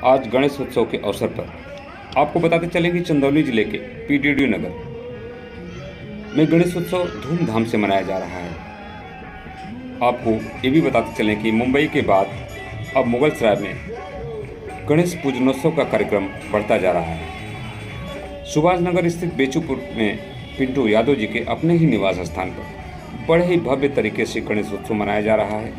आज गणेश उत्सव के अवसर पर आपको बताते चलें कि चंदौली जिले के पीडीडी नगर में गणेश उत्सव धूमधाम से मनाया जा रहा है। आपको ये भी बताते चलें कि मुंबई के बाद अब मुगलसराय में गणेश पूजनोत्सव का कार्यक्रम बढ़ता जा रहा है। सुभाष नगर स्थित बेचूपुर में पिंटू यादव जी के अपने ही निवास स्थान पर बड़े ही भव्य तरीके से गणेश उत्सव मनाया जा रहा है,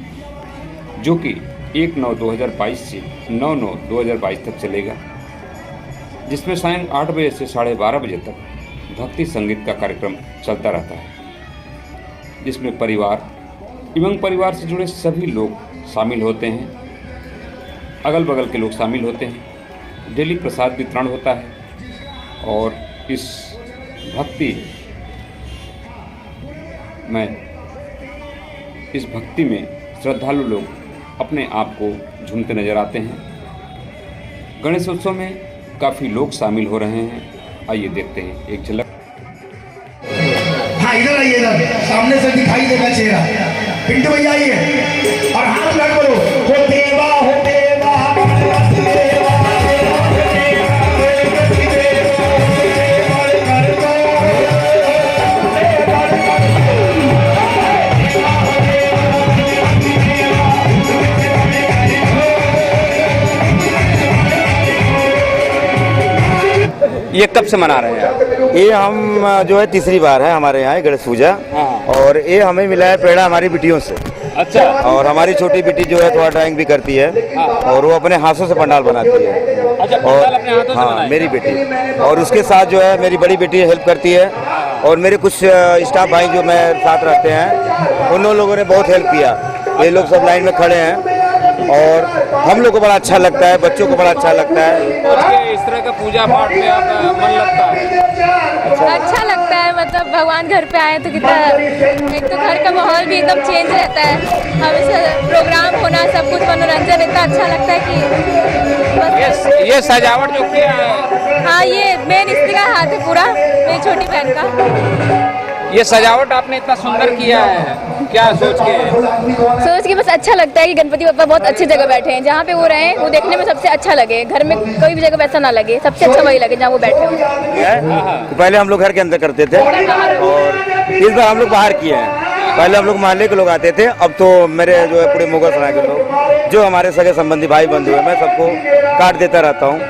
जो कि 1/9/2022 से 9/9/2022 तक चलेगा, जिसमें सायं 8 बजे से 12:30 बजे तक भक्ति संगीत का कार्यक्रम चलता रहता है, जिसमें परिवार एवं परिवार से जुड़े सभी लोग शामिल होते हैं। अगल बगल के लोग शामिल होते हैं। डेली प्रसाद वितरण होता है और इस भक्ति में श्रद्धालु लोग अपने आप को झूमते नजर आते हैं। गणेश उत्सव में काफ़ी लोग शामिल हो रहे हैं। आइए देखते हैं एक झलक। हाँ, इधर आइए, इधर सामने से दिखाई देगा चेहरा। पिंटू भैया आइए और हाथ लग बोलो, हो देवा हो देवा ये कब से मना रहे हैं आप? ये हम जो है तीसरी बार है हमारे यहाँ गणेश पूजा। और ये हमें मिला है पेड़ा हमारी बिटियों से। अच्छा। और हमारी छोटी बेटी जो है थोड़ा ड्राइंग भी करती है और वो अपने हाथों से पंडाल बनाती है। अच्छा, और पंडाल अपने हाथों से हाँ, मेरी बेटी और उसके साथ जो है मेरी बड़ी बेटी हेल्प करती है और मेरे कुछ स्टाफ भाई जो मेरे साथ रहते हैं उन लोगों ने बहुत हेल्प किया। ये लोग सब लाइन में खड़े हैं और हम लोग को बड़ा अच्छा लगता है, बच्चों को बड़ा अच्छा लगता है। इस तरह का पूजा पाठ में आपका मन लगता है? अच्छा लगता है, मतलब भगवान घर पे आए तो कितना, एक तो घर का माहौल भी एकदम चेंज रहता है, हमेशा प्रोग्राम होना, सब कुछ मनोरंजन इतना अच्छा लगता है कि ये सजावट जो किया है, हाँ, ये मेन स्त्री का हाथ है पूरा, मेरी छोटी बहन का। ये सजावट आपने इतना सुंदर किया है, क्या सोच के? बस अच्छा लगता है कि गणपति बप्पा बहुत अच्छी जगह बैठे हैं, जहाँ पे वो रहे वो देखने में सबसे अच्छा लगे, घर में कोई भी जगह वैसा ना लगे, सबसे अच्छा वही लगे जहाँ वो बैठे हो। तो पहले हम लोग घर के अंदर करते थे और इस बार हम लोग बाहर किए हैं। पहले हम लोग मोहल्ले के लोग आते थे, अब तो मेरे जो है पूरे मुगलसराय के लोग जो हमारे सगे संबंधी भाई बंधु है, मैं सबको कार्ड देता रहता हूँ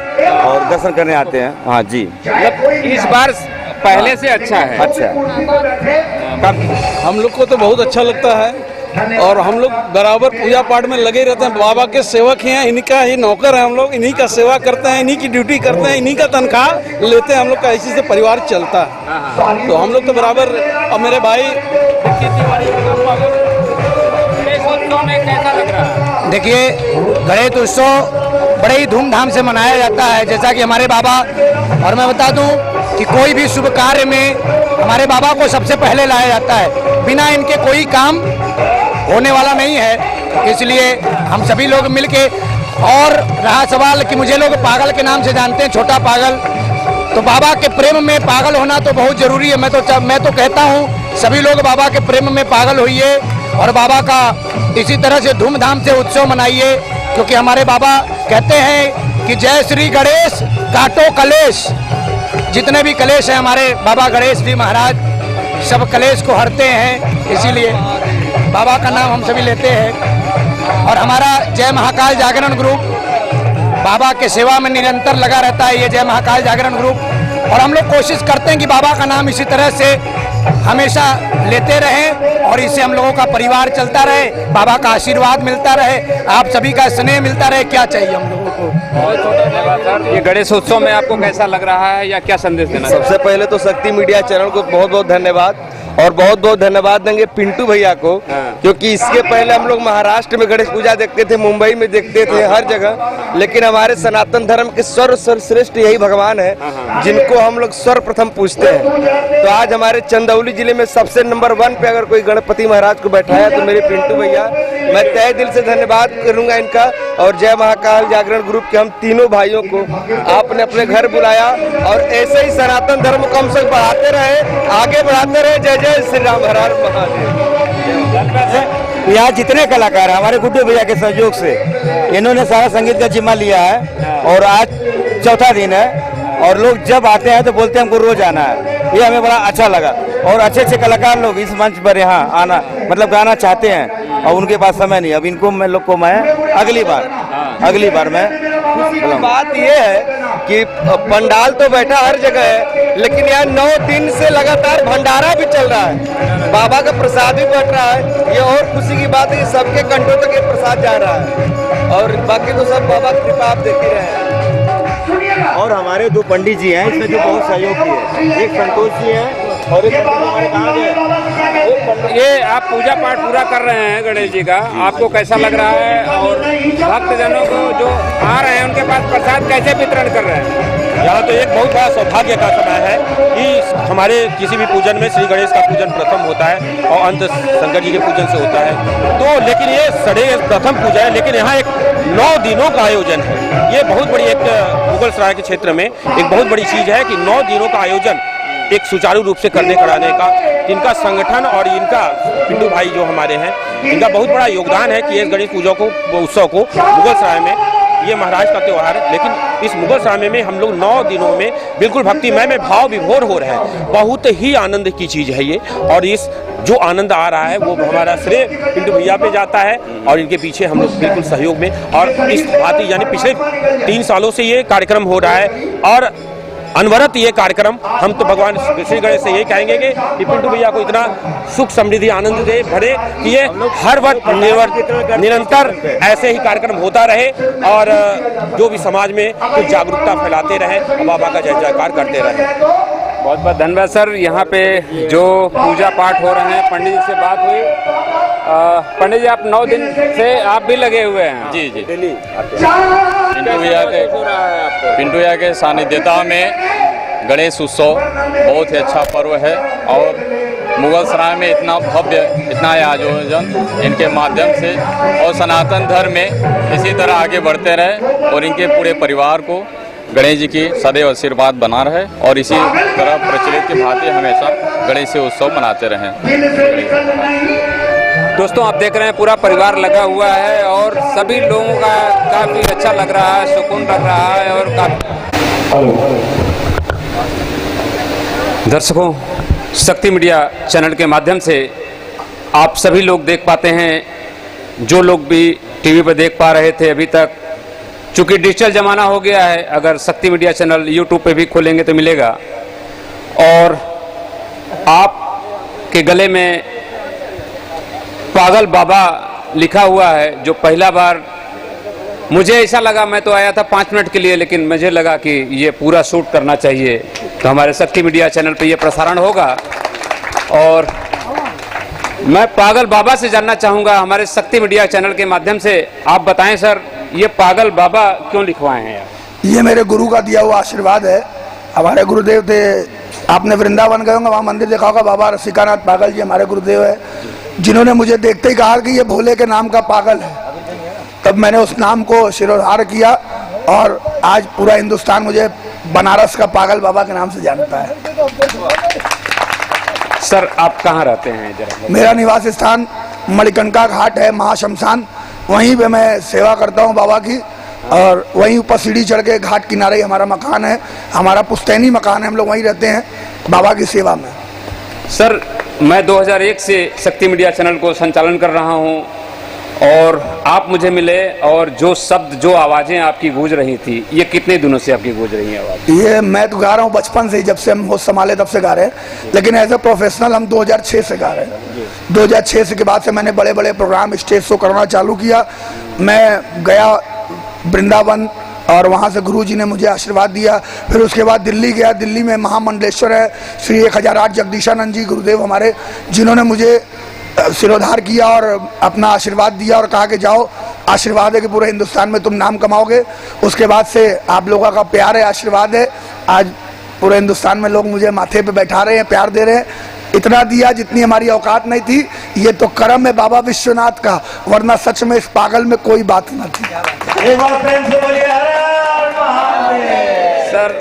और दर्शन करने आते हैं। हाँ जी, इस बार पहले से अच्छा है। अच्छा, हम लोग को तो बहुत अच्छा लगता है और हम लोग बराबर पूजा पाठ में लगे रहते हैं। बाबा के सेवक हैं, इन्हीं का ही नौकर है हम लोग, इन्हीं का सेवा करते हैं, इन्हीं की ड्यूटी करते हैं, इन्हीं का तनख्वाह लेते हैं। हम लोग का इसी से परिवार चलता है, तो हम लोग तो बराबर। और मेरे भाई कैसा लग रहा है? देखिए, गणेश उत्सव बड़े ही धूमधाम से मनाया जाता है, जैसा कि हमारे बाबा, और मैं बता दूं कि कोई भी शुभ कार्य में हमारे बाबा को सबसे पहले लाया जाता है, बिना इनके कोई काम होने वाला नहीं है। इसलिए हम सभी लोग मिलके, और रहा सवाल कि मुझे लोग पागल के नाम से जानते हैं, छोटा पागल, तो बाबा के प्रेम में पागल होना तो बहुत जरूरी है। मैं तो कहता हूँ सभी लोग बाबा के प्रेम में पागल होइए और बाबा का इसी तरह से धूमधाम से उत्सव मनाइए, क्योंकि हमारे बाबा कहते हैं कि जय श्री गणेश काटो कलेश। जितने भी कलेश हैं हमारे बाबा गणेश जी महाराज सब कलेश को हरते हैं, इसीलिए बाबा का नाम हम सभी लेते हैं। और हमारा जय महाकाल जागरण ग्रुप बाबा के सेवा में निरंतर लगा रहता है, ये जय महाकाल जागरण ग्रुप, और हम लोग कोशिश करते हैं कि बाबा का नाम इसी तरह से हमेशा लेते रहें और इससे हम लोगों का परिवार चलता रहे, बाबा का आशीर्वाद मिलता रहे, आप सभी का स्नेह मिलता रहे। क्या चाहिए हम लोगों को? ये गणेश उत्सव में आपको कैसा लग रहा है या क्या संदेश देना? सबसे पहले तो शक्ति मीडिया चैनल को बहुत बहुत धन्यवाद, और बहुत बहुत धन्यवाद देंगे पिंटू भैया को, क्योंकि इसके पहले हम लोग महाराष्ट्र में गणेश पूजा देखते थे, मुंबई में देखते थे, हर जगह, लेकिन हमारे सनातन धर्म के सर्वश्रेष्ठ यही भगवान है जिनको हम लोग सर्वप्रथम पूजते हैं। तो आज हमारे चंदौली जिले में सबसे नंबर 1 पे अगर कोई गणपति महाराज को बैठाया तो मेरे पिंटू भैया, मैं तहे दिल से धन्यवाद करूंगा इनका। और जय महाकाल जागरण ग्रुप के हम तीनों भाइयों को आपने अपने घर बुलाया, और ऐसे ही सनातन धर्म को हम सब बढ़ाते रहे, आगे बढ़ाते रहे। जय जय श्री राम, हर हर महादेव। यहाँ जितने कलाकार हैं हमारे गुड्डू भैया के सहयोग से इन्होंने सारा संगीत का जिम्मा लिया है और आज चौथा दिन है और लोग जब आते हैं तो बोलते हैं हमको रोज आना है। ये हमें बड़ा अच्छा लगा और अच्छे अच्छे कलाकार लोग इस मंच पर यहाँ आना मतलब गाना चाहते हैं और उनके पास समय नहीं। अब इनको मैं लोग को मैं अगली बार मैं बात ये है कि पंडाल तो बैठा हर जगह है, लेकिन यहाँ 9 दिन से लगातार भंडारा भी चल रहा है, बाबा का प्रसाद भी बट रहा है। ये और खुशी की बात है कि सबके कंठों तक ये प्रसाद जा रहा है और बाकी तो सब बाबा की कृपा आप देख ही रहे हैं। और हमारे 2 पंडित जी हैं इसमें जो बहुत सहयोग किए, एक संतोष जी हैं और एक हमारे कहाँ गए। ये आप पूजा पाठ पूरा कर रहे हैं गणेश जी का, आपको कैसा लग रहा है और भक्तजनों को जो आ रहे हैं उनके पास प्रसाद कैसे वितरण कर रहे हैं? यहाँ तो एक बहुत बड़ा सौभाग्य का समय है कि हमारे किसी भी पूजन में श्री गणेश का पूजन प्रथम होता है और अंत शंकर जी के पूजन से होता है। तो लेकिन ये सड़े प्रथम पूजा है, लेकिन यहाँ एक 9 दिनों का आयोजन है। ये बहुत बड़ी एक मुगल सराय के क्षेत्र में एक बहुत बड़ी चीज है कि 9 दिनों का आयोजन एक सुचारू रूप से कराने का इनका संगठन और इनका पिंटू भाई जो हमारे हैं इनका बहुत बड़ा योगदान है कि इस गणेश पूजा को उत्सव को मुगल सराय में, ये महाराज का त्यौहार है, लेकिन इस मुगल सराय में हम लोग 9 दिनों में बिल्कुल भक्तिमय में भाव विभोर हो रहे हैं। बहुत ही आनंद की चीज है ये और इस जो आनंद आ रहा है वो हमारा श्रेय पिंटू भैया पे जाता है और इनके पीछे हम लोग बिल्कुल सहयोग में और इस भांति यानी पिछले 3 सालों से ये कार्यक्रम हो रहा है और अनवरत ये कार्यक्रम हम तो भगवान श्री गणेश से यही कहेंगे कि पिंटू भैया को इतना सुख समृद्धि आनंद दे भरे कि ये हर वर्ष निरंतर ऐसे ही कार्यक्रम होता रहे और जो भी समाज में कुछ जागरूकता फैलाते रहे और बाबा का जय जयकार करते रहे। बहुत बहुत धन्यवाद सर। यहाँ पे जो पूजा पाठ हो रहे हैं पंडित जी से बात हुई। पंडित जी आप 9 दिन से आप भी लगे हुए हैं? जी जी पिंटू भैया के सानिध्यता में गणेश उत्सव बहुत ही अच्छा पर्व है और मुगल सराय में इतना भव्य इतना आयोजन इनके माध्यम से और सनातन धर्म में इसी तरह आगे बढ़ते रहे और इनके पूरे परिवार को गणेश जी की सदैव आशीर्वाद बना रहे और इसी तरह प्रचलित की भांति हमेशा गणेश उत्सव मनाते रहें। दोस्तों आप देख रहे हैं पूरा परिवार लगा हुआ है और सभी लोगों का काफ़ी अच्छा लग रहा है, सुकून लग रहा है और दर्शकों शक्ति मीडिया चैनल के माध्यम से आप सभी लोग देख पाते हैं, जो लोग भी टीवी पर देख पा रहे थे अभी तक, चूँकि डिजिटल ज़माना हो गया है, अगर शक्ति मीडिया चैनल यूट्यूब पे भी खोलेंगे तो मिलेगा और आपके गले में पागल बाबा लिखा हुआ है। जो पहला बार मुझे ऐसा लगा, मैं तो आया था 5 मिनट के लिए, लेकिन मुझे लगा कि ये पूरा शूट करना चाहिए, तो हमारे शक्ति मीडिया चैनल पे ये प्रसारण होगा और मैं पागल बाबा से जानना चाहूँगा हमारे शक्ति मीडिया चैनल के माध्यम से। आप बताएं सर, ये पागल बाबा क्यों लिखवाए हैं आप? ये मेरे गुरु का दिया हुआ आशीर्वाद है। हमारे गुरुदेव थे, आपने वृंदावन गए होंगे, वहाँ मंदिर देखा होगा, बाबा रसिकानाथ पागल जी हमारे गुरुदेव है, जिन्होंने मुझे देखते ही कहा कि ये भोले के नाम का पागल है। तब मैंने उस नाम को शिरोधार किया और आज पूरा हिंदुस्तान मुझे बनारस का पागल बाबा के नाम से जानता है। सर आप कहाँ रहते हैं जरा? मेरा निवास स्थान मणिकर्णिका घाट है, महाशमशान, वहीं पे मैं सेवा करता हूँ बाबा की और वहीं ऊपर सीढ़ी चढ़ के घाट किनारे ही हमारा मकान है, हमारा पुश्तैनी मकान है, हम लोग वहीं रहते हैं बाबा की सेवा में। सर मैं 2001 से शक्ति मीडिया चैनल को संचालन कर रहा हूं और आप मुझे मिले और जो शब्द जो आवाज़ें आपकी गूंज रही थी, ये कितने दिनों से आपकी गूंज रही हैं आवाज़? ये मैं तो गा रहा हूँ बचपन से ही, जब से हम होश संभाले तब से गा रहे हैं, लेकिन एज ए प्रोफेशनल हम 2006 से गा रहे हैं। 2006 के बाद से मैंने बड़े बड़े प्रोग्राम स्टेज शो करना चालू किया। मैं गया वृंदावन और वहाँ से गुरुजी ने मुझे आशीर्वाद दिया। फिर उसके बाद दिल्ली गया, दिल्ली में महामंडलेश्वर है श्री 1008 जगदीशानंद जी गुरुदेव हमारे, जिन्होंने मुझे सिरोधार किया और अपना आशीर्वाद दिया और कहा कि जाओ, आशीर्वाद है कि पूरे हिंदुस्तान में तुम नाम कमाओगे। उसके बाद से आप लोगों का प्यार है, आशीर्वाद है, आज पूरे हिंदुस्तान में लोग मुझे माथे पे बैठा रहे हैं, प्यार दे रहे हैं। इतना दिया जितनी हमारी औकात नहीं थी, ये तो करम है बाबा विश्वनाथ का, वरना सच में इस पागल में कोई बात न थी। सर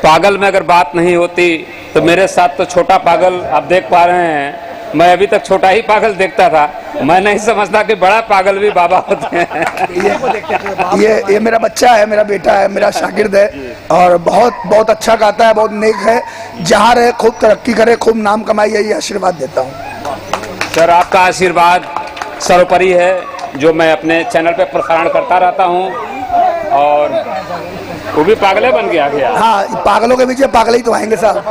पागल में अगर बात नहीं होती तो मेरे साथ तो छोटा पागल आप देख पा रहे हैं मैं अभी तक छोटा ही पागल देखता था, मैं नहीं समझता कि बड़ा पागल भी बाबा होते हैं। ये मेरा बच्चा है, मेरा बेटा है, मेरा शागिर्द है और बहुत बहुत अच्छा गाता है, बहुत नेक है। जहाँ रहे खूब तरक्की करे, खूब नाम कमाई, यही आशीर्वाद देता हूँ। सर आपका आशीर्वाद सर्वोपरि है, जो मैं अपने चैनल पे प्रसारण करता रहता हूँ और वो भी पागले बन गया गया। हाँ, पागलों के पीछे पागल ही तो आएंगे साहब।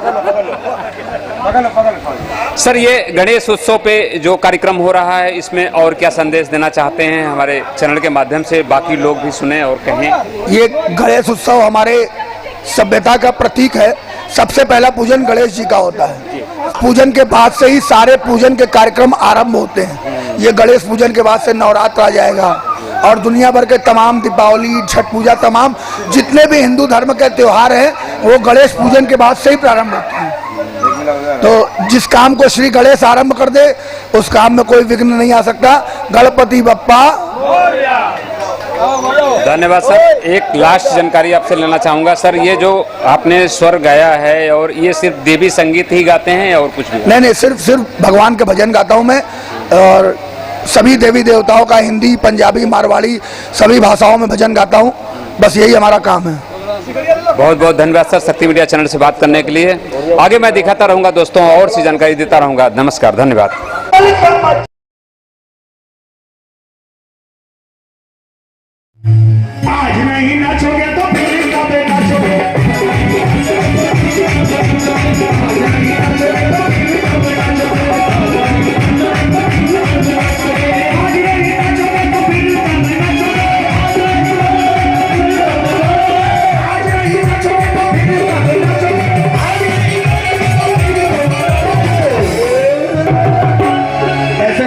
सर ये गणेश उत्सव पे जो कार्यक्रम हो रहा है, इसमें और क्या संदेश देना चाहते हैं हमारे चैनल के माध्यम से, बाकी लोग भी सुने और कहें। ये गणेश उत्सव हमारे सभ्यता का प्रतीक है। सबसे पहला पूजन गणेश जी का होता है। पूजन के बाद से ही सारे पूजन के कार्यक्रम आरंभ होते हैं। ये गणेश पूजन के बाद से नवरात्र आ जाएगा और दुनिया भर के तमाम दीपावली, छठ पूजा, तमाम जितने भी हिंदू धर्म के त्योहार हैं वो गणेश पूजन के बाद से ही प्रारंभ होते हैं। तो जिस काम को श्री गणेश आरंभ कर दे उस काम में कोई विघ्न नहीं आ सकता। गणपति बप्पा। धन्यवाद सर। एक लास्ट जानकारी आपसे लेना चाहूंगा सर, ये जो आपने स्वर गाया है और ये सिर्फ देवी संगीत ही गाते हैं और कुछ भी? नहीं, सिर्फ भगवान के भजन गाता हूँ मैं और सभी देवी देवताओं का हिंदी, पंजाबी, मारवाड़ी सभी भाषाओं में भजन गाता हूँ। बस यही हमारा काम है। बहुत बहुत धन्यवाद सर शक्ति मीडिया चैनल से बात करने के लिए। आगे मैं दिखाता रहूंगा दोस्तों, और सी जानकारी देता रहूंगा। नमस्कार, धन्यवाद। आज नहीं नाचोगे तो फिर कब नाचोगे? ऐसे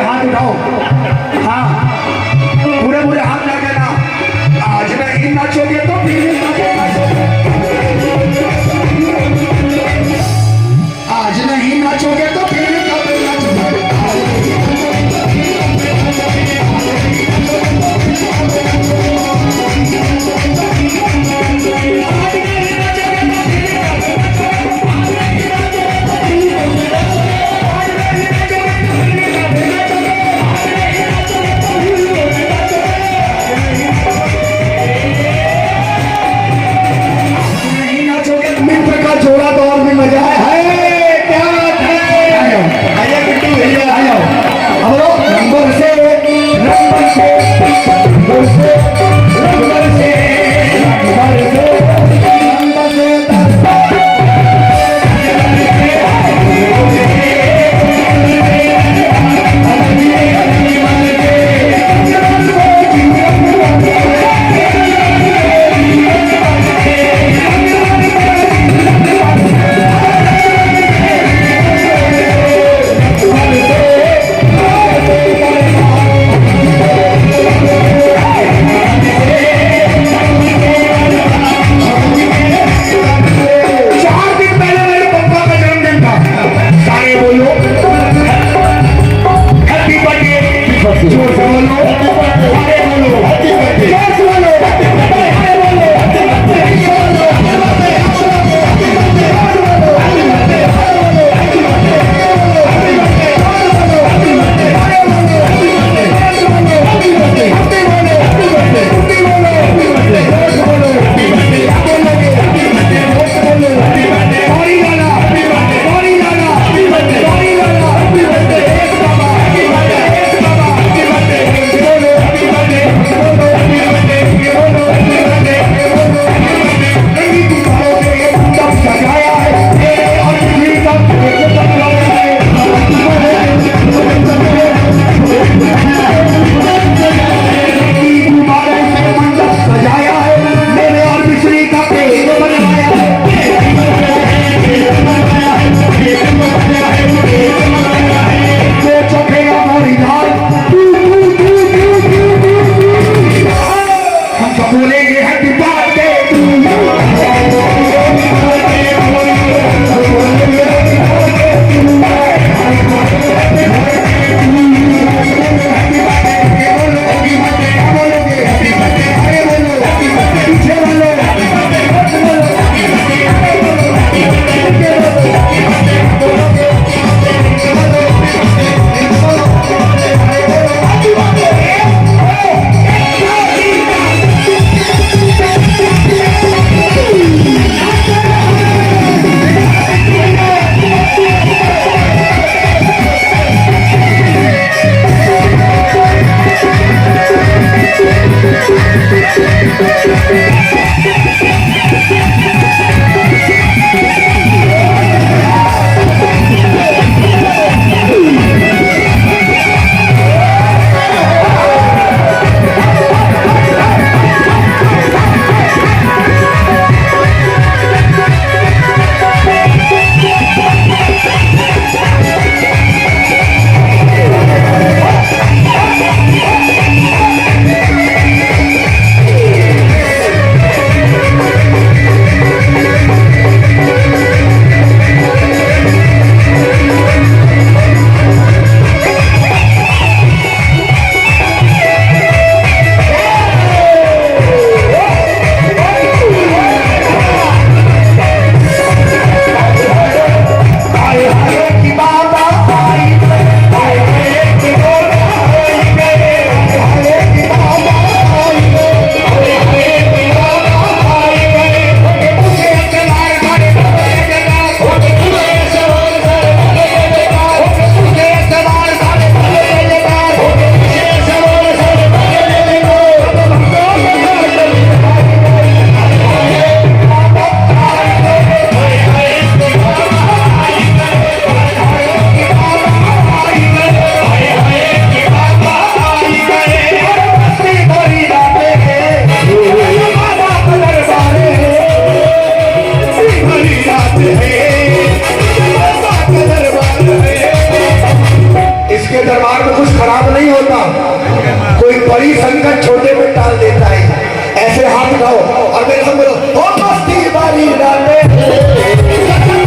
मेरे संग बोलो ओ मस्ती वाली रातें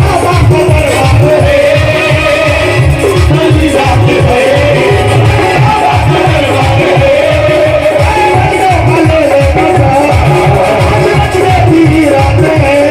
बाबा को दरबार रे वाली रातें रे बाबा को दरबार रे वाली रातें रे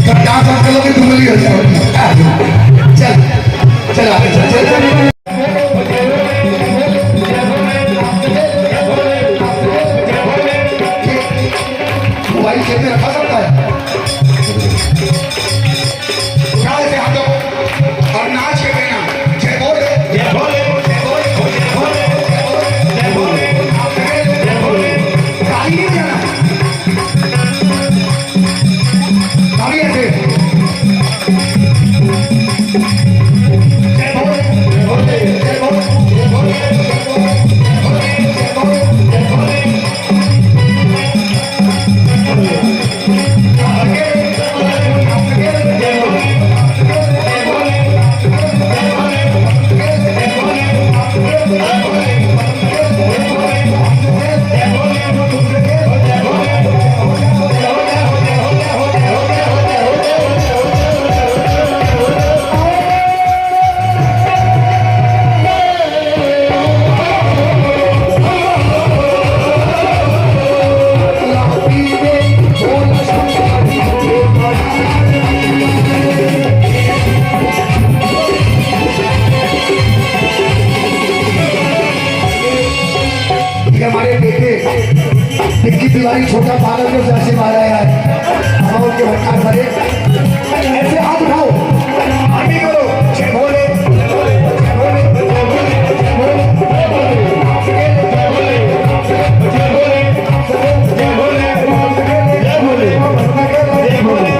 जब डांस आप करोगे तो मिली हो जाओगी। चल चल आगे चल चल चल मोबाइल जेब में रखा सकता है। उठा ऐसे हाथों और नाच के कहना जय बोले जय बोले जय बोले जय बोले जय बोले जय बोले। ताली नहीं जाना, ताली ऐसे जय बोले जय बोले जय बोले जय बोले जय बोले जय बोले जय बोले। हमारे बेटे निक्की तिवारी छोटा पागल को जैसे मारा है हम उनके भट्टा भरे ऐसे हाथ उठाओ आगे करो जय भोले जय भोले जय भोले जय भोले जय भोले जय भोले जय भोले जय भोले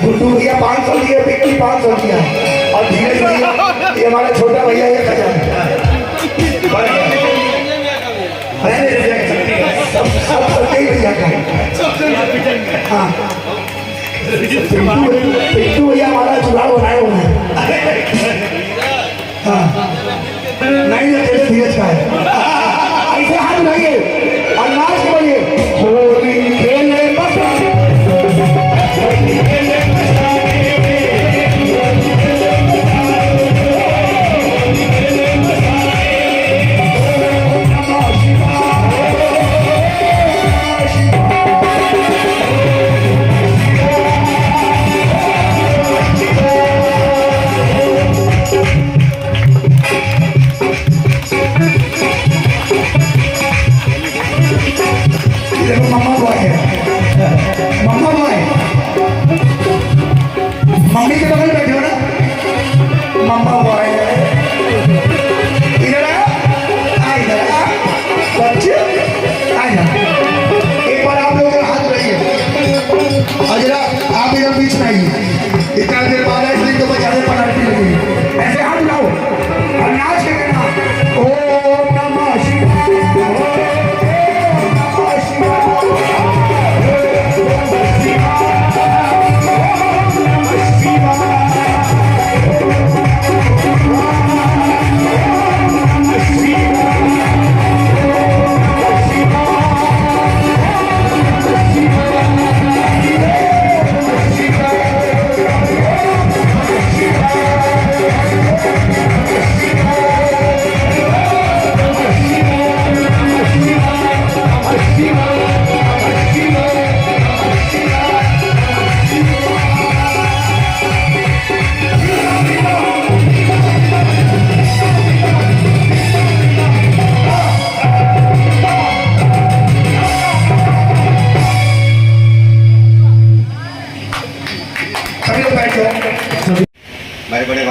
गुड्डू भैया 500 दिए, विक्की 500 दिया और धीरज भैया ये हमारा छोटा भैया 1000। सब भैया का हाँ पिंटू भैया हमारा जुगाड़ बनाए हुए हैं। हाँ नहीं धीरज का है। ऐसे हाथ उठाइए और नाच के बोलिए होली खेले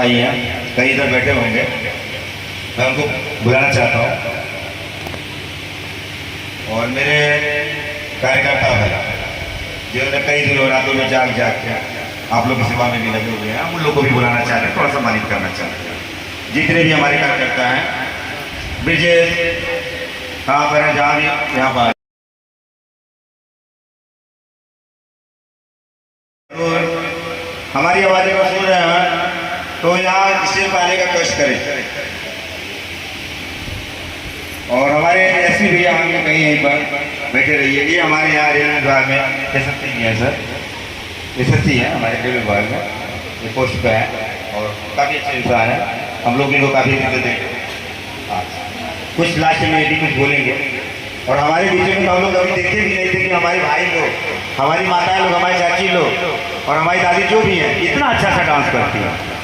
भाई हैं, कहीं इधर बैठे होंगे, मैं उनको बुलाना चाहता हूँ। और मेरे कार्यकर्ता भाई जिन्होंने कई दिनों रातों में जाग के आप लोग की सेवा में भी लगे हुए हैं, उन लोग को भी बुलाना चाहते हैं, थोड़ा सम्मानित करना चाहते हैं। जितने भी हमारे कार्यकर्ता हैं, ब्रिजेश कहाँ पर है, जहाँ भी यहाँ पर हमारी आवाज़ें को सुन रहे हैं तो यहाँ इससे पाने का कष्ट करें। और हमारे एसपी भैया हम कहीं यहीं पर बैठे रहिए। ये हमारे यहाँ रेलवे विभाग में एसएससी है सर, एसएससी है हमारे रेलवे विभाग में, ये पोस्ट पे है और काफ़ी अच्छे इंसान है। हम लोग इनको काफ़ी इज्जत देते हैं। कुछ लास्ट में भी कुछ बोलेंगे। और हमारे बीच में हम लोग कभी देखते भी नहीं थे कि हमारे भाई लोग, हमारी माताएं लोग, हमारी चाची लोग और हमारी दादी जो भी हैं इतना अच्छा सा डांस करती है।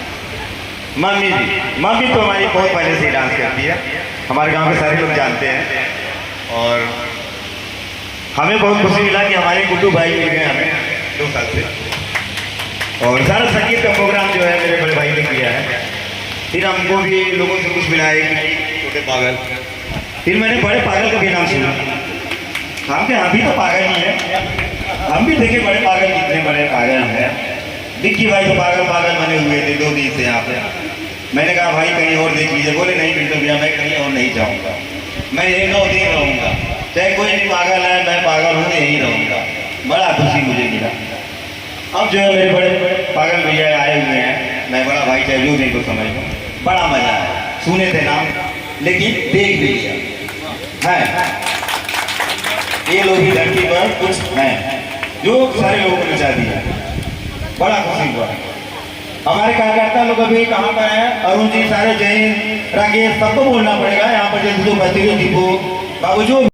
मम्मी तो हमारी बहुत पहले से ही डांस करती है, हमारे गांव के सारे लोग जानते हैं। और हमें बहुत खुशी मिला कि हमारे गुड्डू भाई मिल गए हमें 2 साल से। और सारा संगीत का प्रोग्राम जो है मेरे बड़े भाई ने किया है। फिर हमको भी लोगों से कुछ मिला है कि छोटे पागल, फिर मैंने बड़े पागल का भी नाम सुना। हम भी तो पागल ही है, हम भी देखे बड़े पागल कितने बड़े पागल हैं। डिक्की भाई तो पागल बने हुए थे 2 दिन से यहाँ पे। मैंने कहा भाई कहीं और देख लीजिए, बोले नहीं पिंटू भैया मैं कहीं और नहीं जाऊँगा, मैं यही 9 दिन रहूँगा, चाहे कोई भी पागल है, मैं पागल हूँ यहीं रहूँगा। बड़ा खुशी मुझे मिला। अब जो है मेरे बड़े पागल भैया आए हुए हैं, मैं बड़ा भाई चाहे जो नहीं को समझ लो, बड़ा मजा है। सुने थे नाम लेकिन देख भी लिया है। ये लोग भी धरती पर कुछ हैं जो सारे लोगों को नचा दिया, बड़ा खुशी हुआ। हमारे कार्यकर्ता लोग अभी कहाँ पर हैं? अरुण जी, सारे जैन, राकेश, सबको बोलना पड़ेगा यहाँ पर। जल्दी दीपू बाबू जो